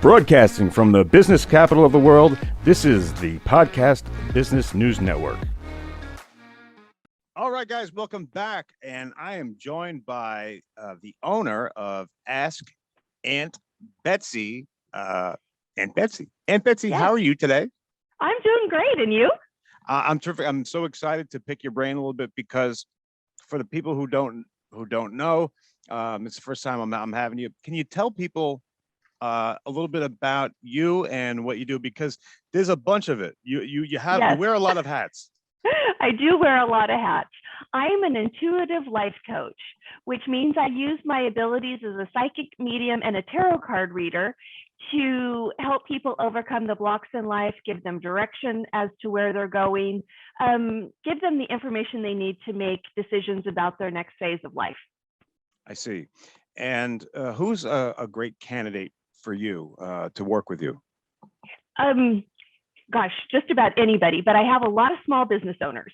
Broadcasting from the business capital of the world, this is the Podcast Business News Network. All right, guys, welcome back. And I am joined by the owner of Ask Aunt Betsy. Aunt Betsy. Aunt Betsy, Yes. How are you today? I'm doing great. And you? I'm terrific. I'm so excited to pick your brain a little bit because for the people who don't know, it's the first time I'm having you. Can you tell people a little bit about you and what you do, because there's a bunch of it. You Yes. wear a lot of hats. I do wear a lot of hats. I am an intuitive life coach, which means I use my abilities as a psychic medium and a tarot card reader to help people overcome the blocks in life, give them direction as to where they're going, give them the information they need to make decisions about their next phase of life. I see. And who's a great candidate for you to work with you? Gosh, just about anybody, but I have a lot of small business owners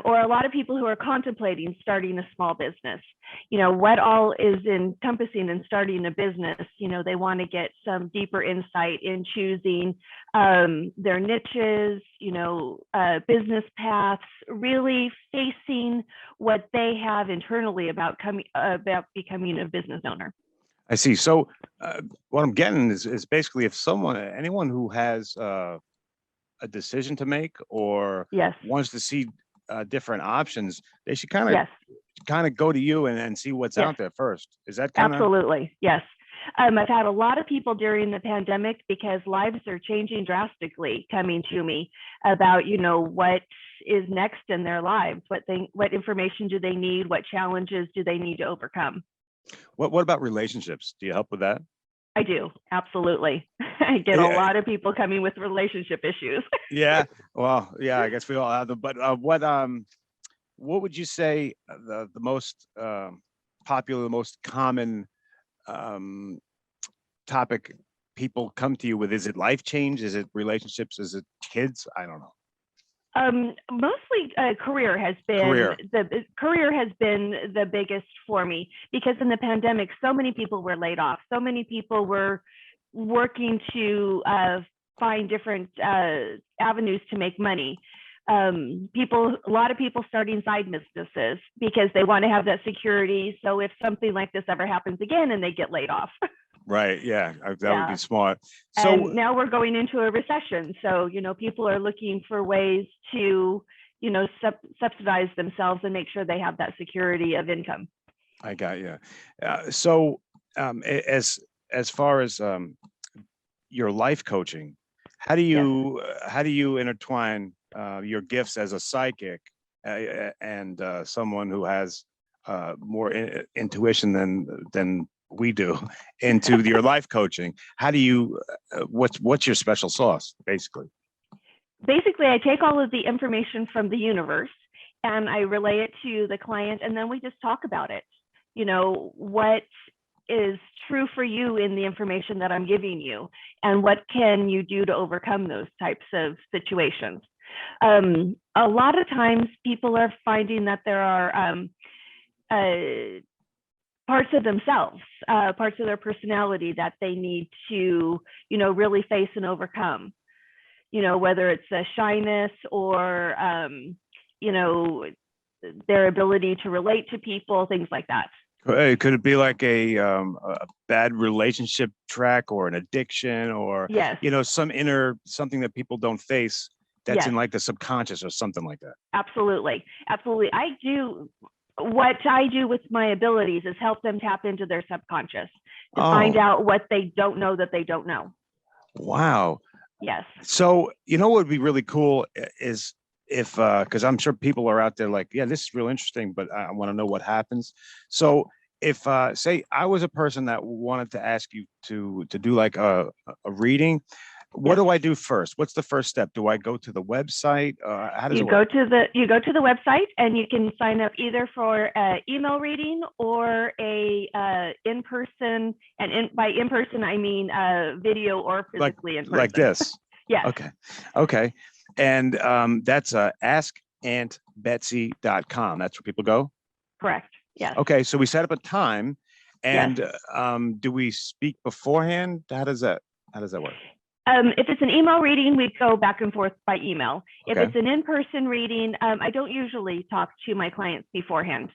or a lot of people who are contemplating starting a small business. You know, what all is encompassing in starting a business. You know, they want to get some deeper insight in choosing their niches, business paths, really facing what they have internally about becoming a business owner. I see. So what I'm getting is basically if anyone who has a decision to make or Yes. wants to see different options, they should kind Yes. of go to you and see what's Yes. out there first. Is that kind of? Absolutely. Yes. I've had a lot of people during the pandemic, because lives are changing drastically, coming to me about, what is next in their lives, what information do they need, what challenges do they need to overcome. What about relationships? Do you help with that? I do. Absolutely. I get a lot of people coming with relationship issues. Yeah. Well, yeah, I guess we all have them. But what would you say the most popular, the most common topic people come to you with? Is it life change? Is it relationships? Is it kids? I don't know. Mostly career has been the biggest for me, because in the pandemic, so many people were laid off. So many people were working to find different avenues to make money. A lot of people starting side businesses because they want to have that security. So if something like this ever happens again and they get laid off. Right. Yeah, that would be smart. So and now we're going into a recession. So, people are looking for ways to, subsidize themselves and make sure they have that security of income. I got you. So as far as your life coaching, how do you intertwine your gifts as a psychic and someone who has more intuition than we do into your life coaching? How do you what's your special sauce, basically? I take all of the information from the universe and I relay it to the client, and then we just talk about it. What is true for you in the information that I'm giving you, and what can you do to overcome those types of situations. A lot of times people are finding that there are parts of themselves, parts of their personality that they need to, really face and overcome, whether it's a shyness or, their ability to relate to people, things like that. Could it be like a bad relationship track or an addiction or, yes. Something that people don't face that's yes. in like the subconscious or something like that? Absolutely. What I do with my abilities is help them tap into their subconscious to find out what they don't know that they don't know. Wow. Yes. So, what would be really cool is if, because I'm sure people are out there like, yeah, this is real interesting, but I want to know what happens. So if, say I was a person that wanted to ask you to do like a reading, what do I do first? What's the first step? Do I go to the website? How does it work? You go to the website and you can sign up either for an email reading or a in-person, and by in-person I mean video or physically in person. Like this. Yes. Okay. And that's askauntbetsy.com. That's where people go? Correct. Yes. Okay, so we set up a time, and do we speak beforehand? How does that? How does that work? If it's an email reading, we go back and forth by email. If Okay. it's an in-person reading, I don't usually talk to my clients beforehand.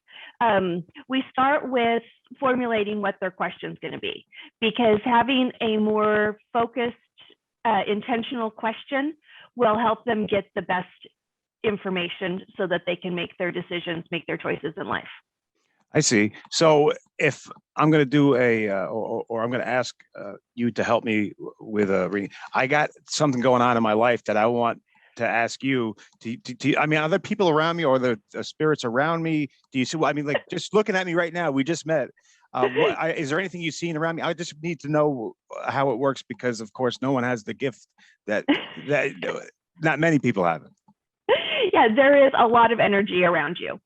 We start with formulating what their question's going to be, because having a more focused, intentional question will help them get the best information so that they can make their decisions, make their choices in life. I see. So if I'm going to do or I'm going to ask you to help me with a reading, I got something going on in my life that I want to ask you I mean, are there people around me or the spirits around me? Do you see? I mean, like just looking at me right now, we just met. Is there anything you've seen around me? I just need to know how it works, because of course no one has the gift that not many people have it. Yeah, there is a lot of energy around you.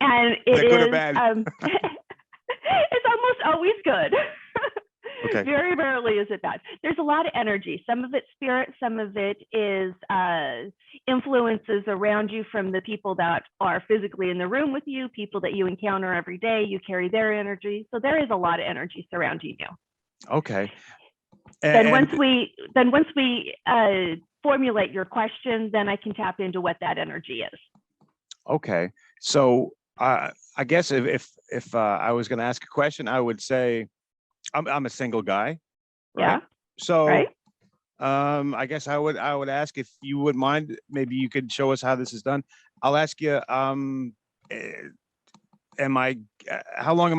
And it is, good or bad? It's almost always good. Okay. Very rarely is it bad. There's a lot of energy. Some of it's spirit, some of it is influences around you from the people that are physically in the room with you, people that you encounter every day. You carry their energy. So there is a lot of energy surrounding you. Okay. Then once we formulate your question, then I can tap into what that energy is. Okay. So I guess if I was going to ask a question, I would say I'm a single guy, right? Yeah. So right? I guess I would ask if you wouldn't mind. Maybe you could show us how this is done. I'll ask you. How long am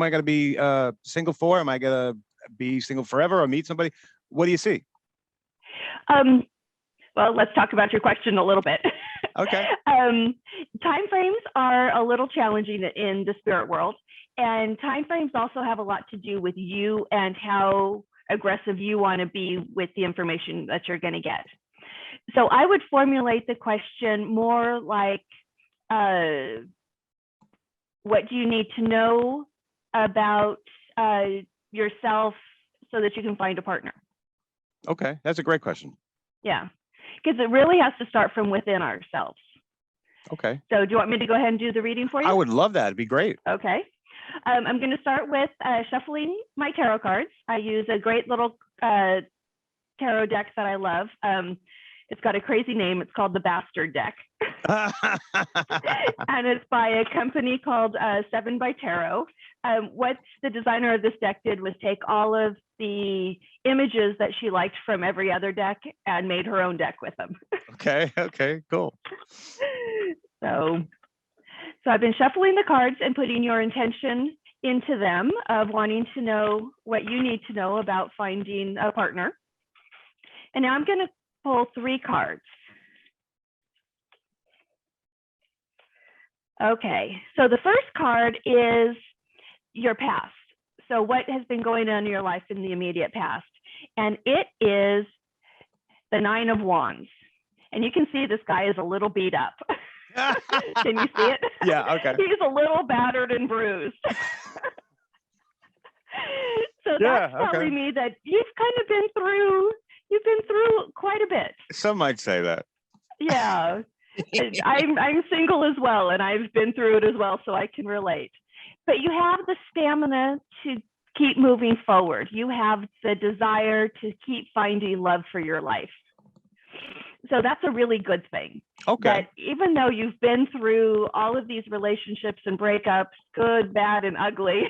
I going to be single for? Am I going to be single forever or meet somebody? What do you see? Well, let's talk about your question a little bit. Okay. Time frames are a little challenging in the spirit world, and time frames also have a lot to do with you and how aggressive you want to be with the information that you're going to get. So I would formulate the question more like, what do you need to know about yourself so that you can find a partner? Okay, that's a great question. Yeah, because it really has to start from within ourselves. Okay. So do you want me to go ahead and do the reading for you? I would love that. It'd be great. Okay. I'm going to start with shuffling my tarot cards. I use a great little tarot deck that I love. It's got a crazy name. It's called the Bastard Deck. And it's by a company called 7 by Tarot. What the designer of this deck did was take all of the images that she liked from every other deck and made her own deck with them. Okay, cool. So I've been shuffling the cards and putting your intention into them of wanting to know what you need to know about finding a partner. And now I'm going to pull 3 cards. Okay, so the first card is your past. So what has been going on in your life in the immediate past? And it is the 9 of Wands. And you can see this guy is a little beat up. Can you see it? Yeah, okay. He's a little battered and bruised. So that's telling me that you've kind of been through quite a bit. Some might say that. Yeah. I'm single as well, and I've been through it as well, so I can relate. But you have the stamina to keep moving forward. You have the desire to keep finding love for your life. So that's a really good thing. Okay. That even though you've been through all of these relationships and breakups, good, bad, and ugly,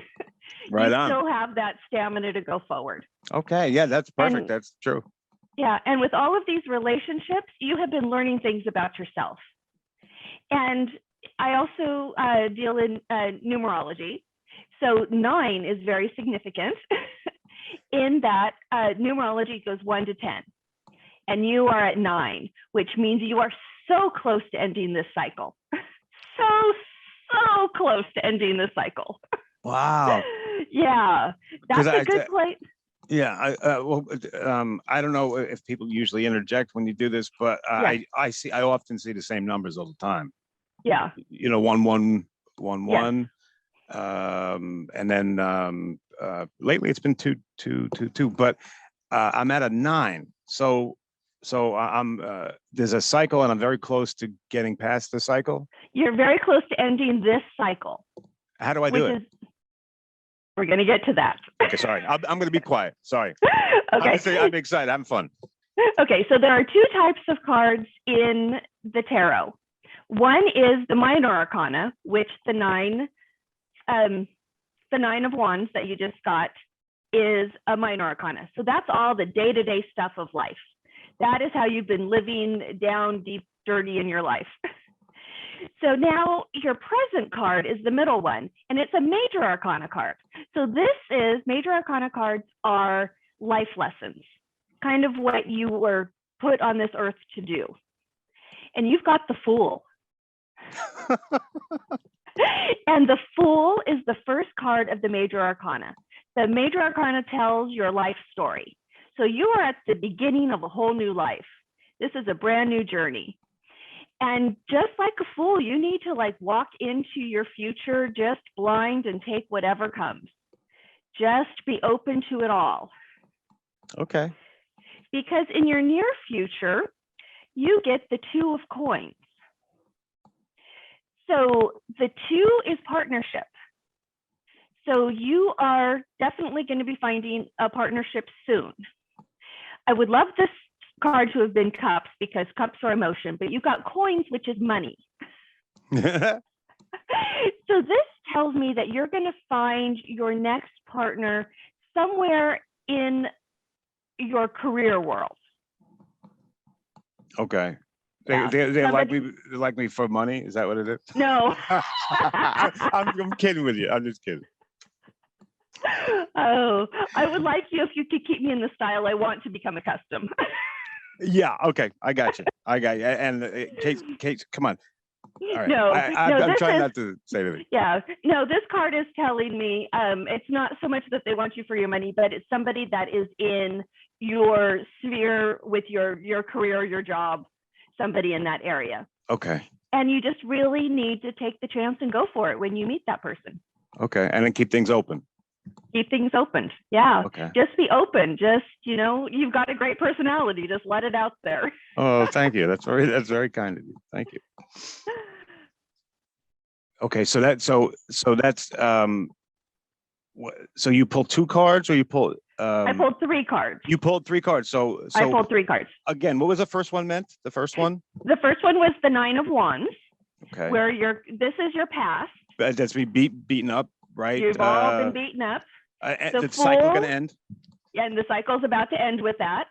right on. Still have that stamina to go forward. Okay. Yeah, that's perfect. That's true. Yeah. And with all of these relationships, you have been learning things about yourself. And I also deal in numerology. So 9 is very significant in that numerology goes 1 to 10. And you are at 9, which means you are so close to ending this cycle. So close to ending this cycle. Wow. Yeah, that's a good place. Yeah, I don't know if people usually interject when you do this, but I often see the same numbers all the time. Yeah. 1 1 1 1, and then lately it's been 2 2 2 2. But I'm at a 9, so I'm there's a cycle, and I'm very close to getting past the cycle. You're very close to ending this cycle. How do I do it? We're going to get to that. Okay, sorry. I'm going to be quiet. Sorry. Okay. I'm excited. I'm fun. Okay, so there are two types of cards in the tarot. One is the minor arcana, which the nine of wands that you just got is a minor arcana. So that's all the day-to-day stuff of life. That is how you've been living down deep, dirty in your life. So now your present card is the middle one, and it's a major arcana card. So major arcana cards are life lessons, kind of what you were put on this earth to do. And you've got the Fool. And the Fool is the first card of the major arcana. The major arcana tells your life story. So you are at the beginning of a whole new life. This is a brand new journey. And just like a fool, you need to like walk into your future just blind and take whatever comes. Just be open to it all. Okay. Because in your near future, you get the Two of Coins. So the two is partnership. So you are definitely going to be finding a partnership soon. I would love this card to have been cups because cups are emotion, but you got coins, which is money. So this tells me that you're going to find your next partner somewhere in your career world. Okay. Yeah. They like me for money. Is that what it is? No. I'm kidding with you. I'm just kidding. Oh, I would like you if you could keep me in the style I want to become accustomed. Yeah. Okay. I got you. And Kate, come on. All right. No, I'm trying not to say anything. Yeah. No, this card is telling me it's not so much that they want you for your money, but it's somebody that is in your sphere with your career, your job, somebody in that area. Okay. And you just really need to take the chance and go for it when you meet that person. Okay. And then keep things open. Keep things open. Yeah. Okay. Just be open. Just, you've got a great personality. Just let it out there. Oh, thank you. That's very kind of you. Thank you. Okay. So that's so you pulled two cards or you pulled I pulled three cards. You pulled three cards. So I pulled three cards. Again, what was the first one meant? The first one? The first one was the Nine of Wands. Okay. Where this is your past. That's me beaten up, right? You've all been beaten up. The cycle going to end? And the cycle's about to end with that.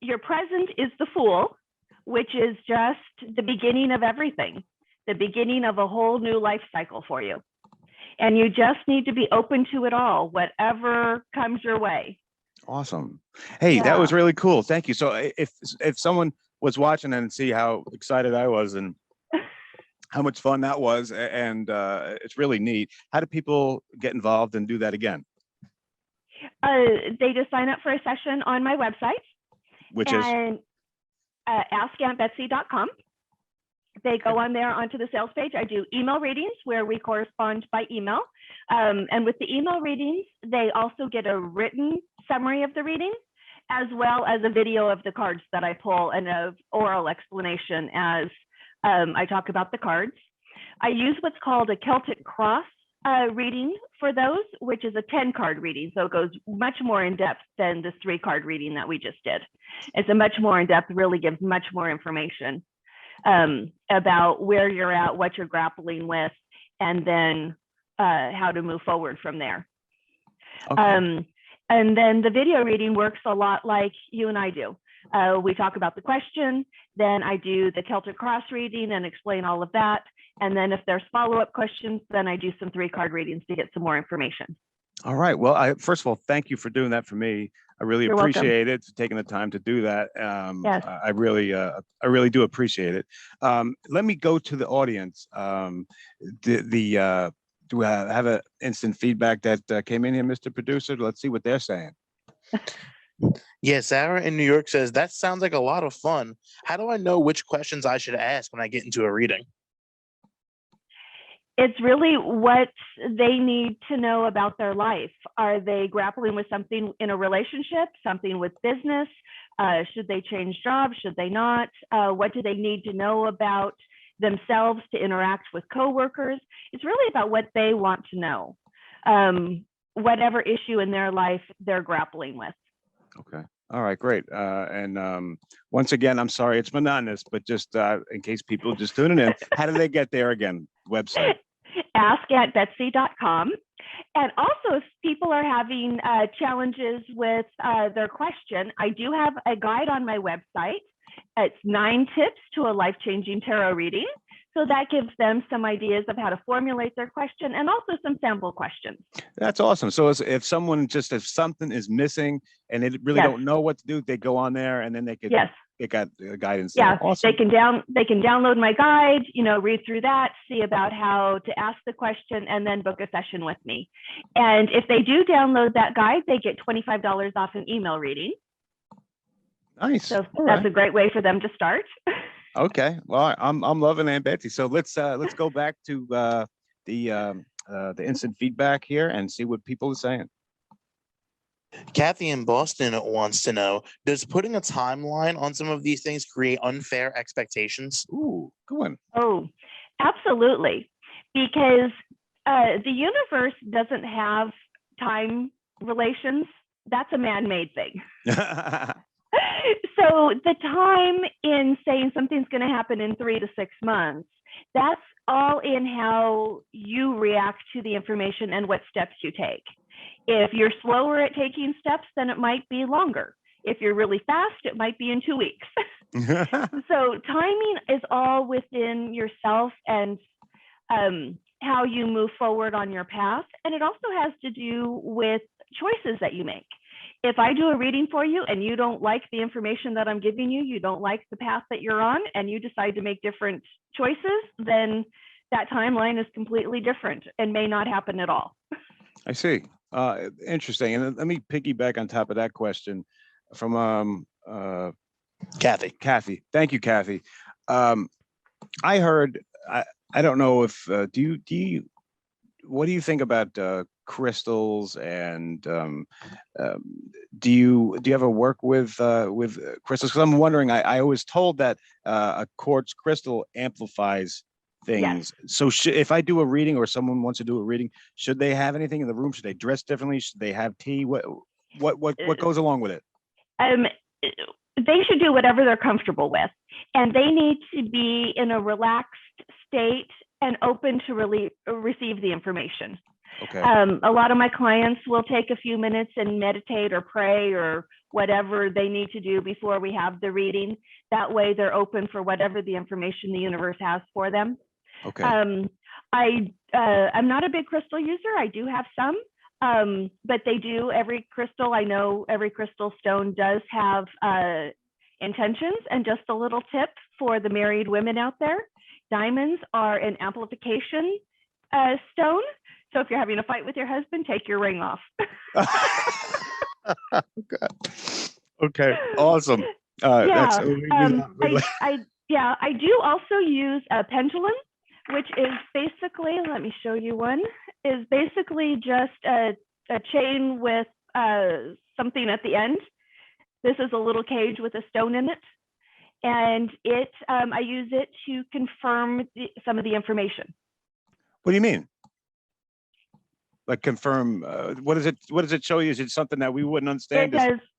Your present is the Fool, which is just the beginning of everything, the beginning of a whole new life cycle for you. And you just need to be open to it all, whatever comes your way. Awesome. Hey, that was really cool. Thank you. So if someone was watching and see how excited I was and how much fun that was, and it's really neat. How do people get involved and do that again? They just sign up for a session on my website, which is askauntbetsy.com. They go on there onto the sales page. I do email readings where we correspond by email. And with the email readings, they also get a written summary of the reading, as well as a video of the cards that I pull and an oral explanation as I talk about the cards. I use what's called a Celtic cross reading for those, which is a 10-card reading. So it goes much more in depth than this 3-card reading that we just did. It's a much more in depth, really gives much more information about where you're at, what you're grappling with, and then how to move forward from there. Okay. And then the video reading works a lot like you and I do. We talk about the question, then I do the Celtic cross reading and explain all of that. And then if there's follow-up questions, then I do some 3-card readings to get some more information. All right. Well, first of all, thank you for doing that for me. I really appreciate it, taking the time to do that. Yes. I really do appreciate it. Let me go to the audience. Do I have an instant feedback that came in here, Mr. Producer? Let's see what they're saying. Yeah, Sarah in New York says, that sounds like a lot of fun. How do I know which questions I should ask when I get into a reading? It's really what they need to know about their life. Are they grappling with something in a relationship, something with business? Should they change jobs? Should they not? What do they need to know about themselves to interact with coworkers? It's really about what they want to know. whatever issue in their life they're grappling with. Okay. All right, great. Once again, I'm sorry it's monotonous, but just in case people just tuning in, how do they get there again? Website. askatbetsy.com. And also, if people are having challenges with their question, I do have a guide on my website. It's 9 tips to a life-changing tarot reading. So that gives them some ideas of how to formulate their question and also some sample questions. That's awesome. So if someone if something is missing and they really don't know what to do, they go on there and then they could get guidance. Yeah, there. Awesome. They can download my guide, read through that, see about how to ask the question, and then book a session with me. And if they do download that guide, they get $25 off an email reading. Nice. So that's a great way for them to start. Okay. Well, I'm loving Aunt Betsy. So let's go back to the instant feedback here and see what people are saying. Kathy in Boston wants to know, does putting a timeline on some of these things create unfair expectations? Ooh, good one. Oh, absolutely. Because the universe doesn't have time relations. That's a man-made thing. So the time in saying something's going to happen in 3 to 6 months, that's all in how you react to the information and what steps you take. If you're slower at taking steps, then it might be longer. If you're really fast, it might be in 2 weeks. So timing is all within yourself and how you move forward on your path. And it also has to do with choices that you make. If I do a reading for you and you don't like the information that I'm giving you, you don't like the path that you're on, and you decide to make different choices, then that timeline is completely different and may not happen at all. I see. Interesting. And let me piggyback on top of that question from Kathy. Kathy. Thank you, Kathy. I heard, I don't know if, what do you think about crystals, and do you ever work with crystals? Because I'm wondering, I was told that a quartz crystal amplifies things. Yes. So if I do a reading or someone wants to do a reading, should they have anything in the room? Should they dress differently? Should they have tea? What goes along with it? They should do whatever they're comfortable with, and they need to be in a relaxed state and open to really receive the information. Okay. A lot of my clients will take a few minutes and meditate or pray or whatever they need to do before we have the reading. That way they're open for whatever the information the universe has for them. Okay. I'm not a big crystal user. I do have some, but they do, every crystal, I know every crystal stone does have intentions. And just a little tip for the married women out there, diamonds are an amplification stone. So if you're having a fight with your husband, take your ring off. Okay. Awesome. Yeah. I do also use a pendulum, which is basically, let me show you one, is basically just a chain with something at the end. This is a little cage with a stone in it. And I use it to confirm some of the information. What do you mean? Like confirm, what does it show you? Is it something that we wouldn't understand?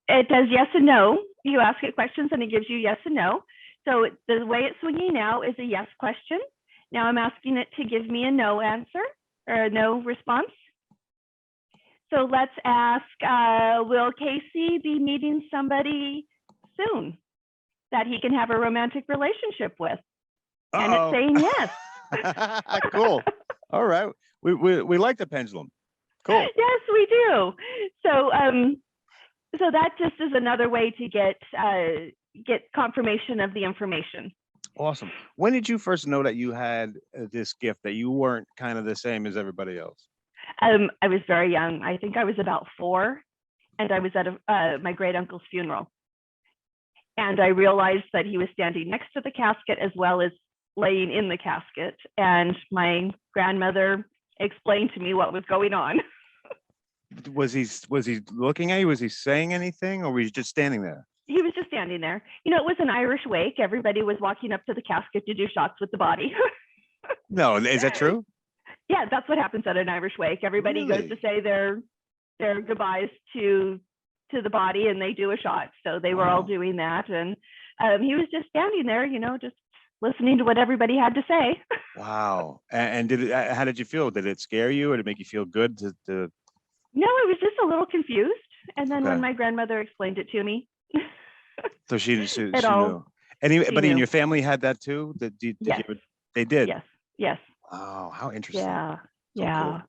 It does yes and no. You ask it questions and it gives you yes and no. So the way it's swinging now is a yes question. Now I'm asking it to give me a no answer or a no response. So let's ask, will Casey be meeting somebody soon that he can have a romantic relationship with? And it's saying yes. Cool. All right. We like the pendulum. Cool. Yes, we do. So so that just is another way to get confirmation of the information. Awesome. When did you first know that you had this gift, that you weren't kind of the same as everybody else? I was very young. I think I was about 4, and I was at my great uncle's funeral. And I realized that he was standing next to the casket as well as laying in the casket. And my grandmother explained to me what was going on. Was he looking at you? Was he saying anything, or was he just standing there? He was just standing there. You know, it was an Irish wake. Everybody was walking up to the casket to do shots with the body. No, is that true? Yeah, that's what happens at an Irish wake. Everybody goes Really? to say their their goodbyes to the body, and they do a shot. So they were all Wow. doing that, and he was just standing there, just listening to what everybody had to say. Wow. And how did you feel? Did it scare you, or did it make you feel good to No, I was just a little confused. And then okay. when my grandmother explained it to me, So she it all, knew. she Anybody in knew. your family had that too? Did you Yes, they did? yes, yes, Wow, how interesting. yeah, So cool.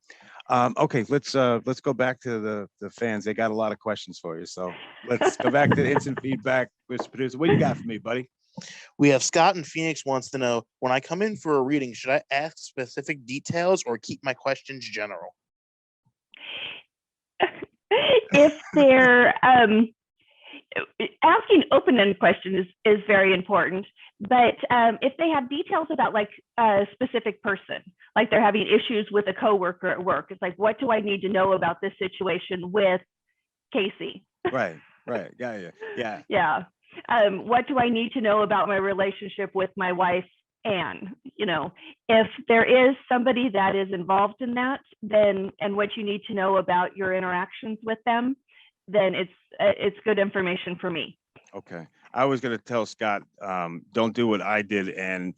yeah. Okay, let's go back to the fans. They got a lot of questions for you. So let's go back to instant feedback. Mr. Producer, what you got for me, buddy? We have Scott in Phoenix wants to know, when I come in for a reading, should I ask specific details or keep my questions general? If they're asking open-ended questions is very important, but if they have details about like a specific person, like they're having issues with a coworker at work, it's like, what do I need to know about this situation with Casey? Right. Yeah. Yeah. What do I need to know about my relationship with my wife, Anne? If there is somebody that is involved in that, then, and what you need to know about your interactions with them, then it's good information for me. Okay. I was going to tell Scott, don't do what I did, and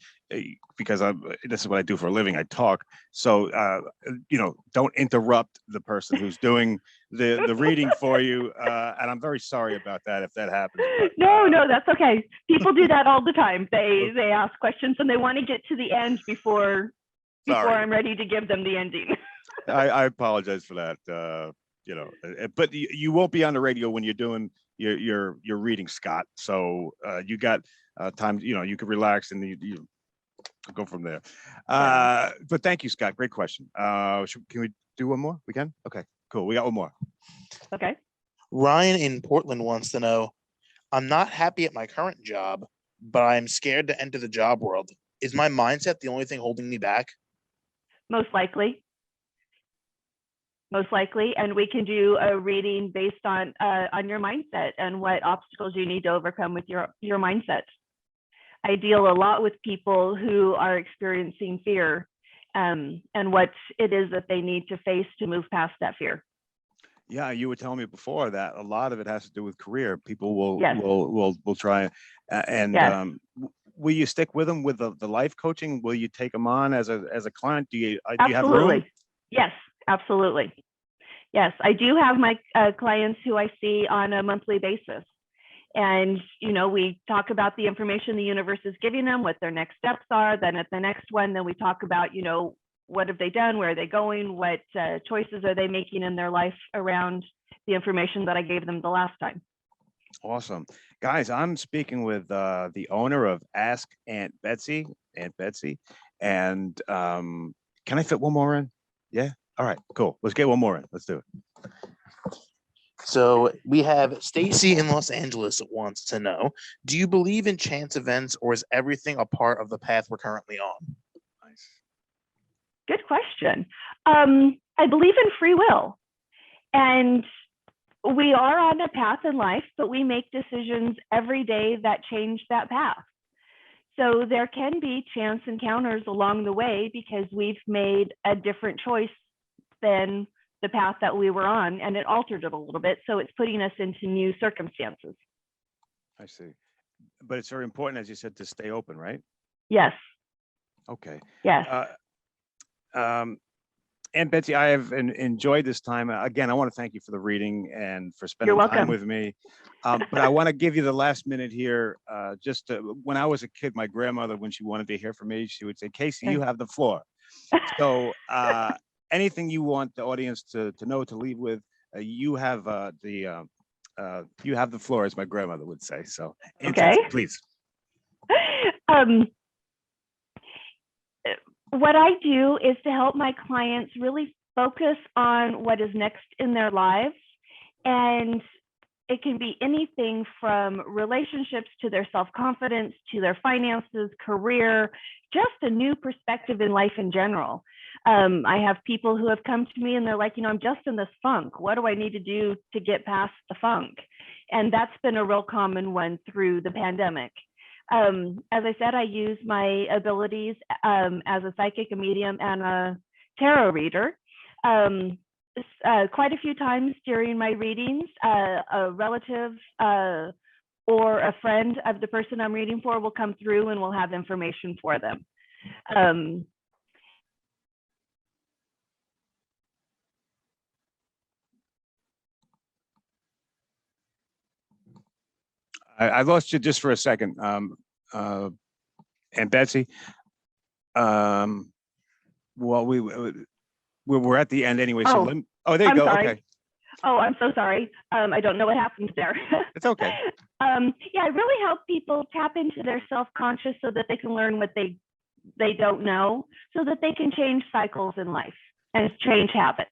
because this is what I do for a living. I talk. So don't interrupt the person who's doing the reading for you. And I'm very sorry about that if that happens. But, no, that's okay. People do that all the time. They ask questions and they want to get to the end before I'm ready to give them the ending. I apologize for that. But you won't be on the radio when you're doing your reading, Scott. So you got time. You can relax and you go from there. But thank you, Scott. Great question. Can we do one more? We can. Okay, cool. We got one more. Okay. Ryan in Portland wants to know, I'm not happy at my current job, but I'm scared to enter the job world. Is my mindset the only thing holding me back? Most likely, and we can do a reading based on your mindset and what obstacles you need to overcome with your mindset. I deal a lot with people who are experiencing fear, and what it is that they need to face to move past that fear. Yeah, you were telling me before that a lot of it has to do with career. People will Yes. will try, and Yes. Will you stick with them with the life coaching? Will you take them on as a client? Do you have room? Absolutely. Yes, absolutely. Yes, I do have my clients who I see on a monthly basis. And, we talk about the information the universe is giving them, what their next steps are. Then at the next one, then we talk about, what have they done? Where are they going? What choices are they making in their life around the information that I gave them the last time? Awesome. Guys, I'm speaking with the owner of Ask Aunt Betsy. And can I fit one more in? Yeah. All right, cool. Let's get one more in. Let's do it. So we have Stacy in Los Angeles wants to know, do you believe in chance events, or is everything a part of the path we're currently on? Nice. Good question. I believe in free will, and we are on a path in life, but we make decisions every day that change that path. So there can be chance encounters along the way because we've made a different choice than the path that we were on, and it altered it a little bit. So it's putting us into new circumstances. I see. But it's very important, as you said, to stay open, right? Yes. Okay. Yes. And Betsy, I have enjoyed this time. Again, I want to thank you for the reading and for spending You're welcome. time with me. But I want to give you the last minute here. When I was a kid, my grandmother, when she wanted to hear from me, she would say, Casey, you have the floor. So anything you want the audience to know, to leave with, you have the floor, as my grandmother would say. So, Okay. please. What I do is to help my clients really focus on what is next in their lives. And it can be anything from relationships to their self-confidence, to their finances, career, just a new perspective in life in general. I have people who have come to me and they're like, I'm just in this funk. What do I need to do to get past the funk? And that's been a real common one through the pandemic. As I said, I use my abilities as a psychic, a medium, and a tarot reader. quite a few times during my readings, a relative or a friend of the person I'm reading for will come through and will have information for them. I lost you just for a second. And Betsy, well, we're at the end anyway. So there you I'm go. sorry. Okay, Oh, I'm so sorry. I don't know what happened there. it's okay. Yeah, I really help people tap into their self-conscious so that they can learn what they don't know, so that they can change cycles in life and change habits.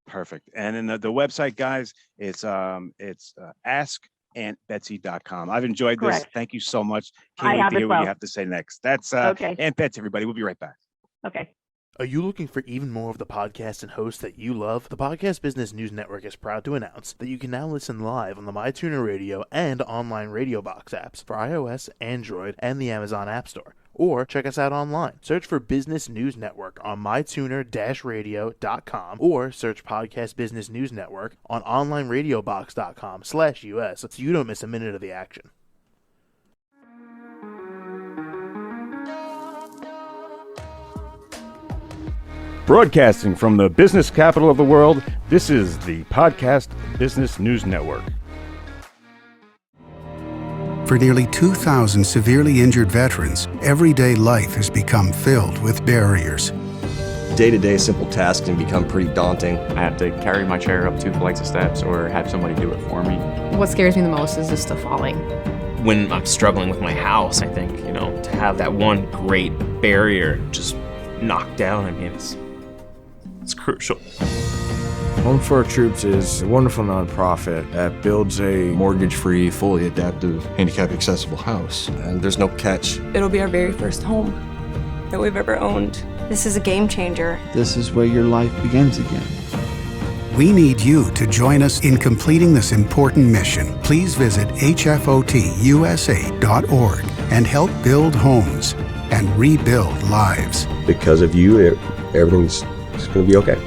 Perfect. And then the website, guys, it's askauntbetsy.com. I've enjoyed this. Correct. Thank you so much. I Can't wait have to as hear what you well. have to say next. That's Okay. Aunt Betsy, everybody. We'll be right back. Okay. Are you looking for even more of the podcasts and hosts that you love? The Podcast Business News Network is proud to announce that you can now listen live on the MyTuner Radio and online Radio Box apps for iOS, Android, and the Amazon App Store. Or check us out online. Search for Business News Network on mytuner-radio.com or search Podcast Business News Network on onlineradiobox.com/US so you don't miss a minute of the action. Broadcasting from the business capital of the world, this is the Podcast Business News Network. For nearly 2,000 severely injured veterans, everyday life has become filled with barriers. Day-to-day simple tasks can become pretty daunting. I have to carry my chair up 2 flights of steps or have somebody do it for me. What scares me the most is just the falling. When I'm struggling with my house, I think, to have that one great barrier just knocked down, it's crucial. Home for Our Troops is a wonderful nonprofit that builds a Mortgage-free, fully adaptive, handicap-accessible house. And there's no catch. It'll be our very first home that we've ever owned. This is a game changer. This is where your life begins again. We need you to join us in completing this important mission. Please visit hfotusa.org and help build homes and rebuild lives. Because of you, everything's going to be okay.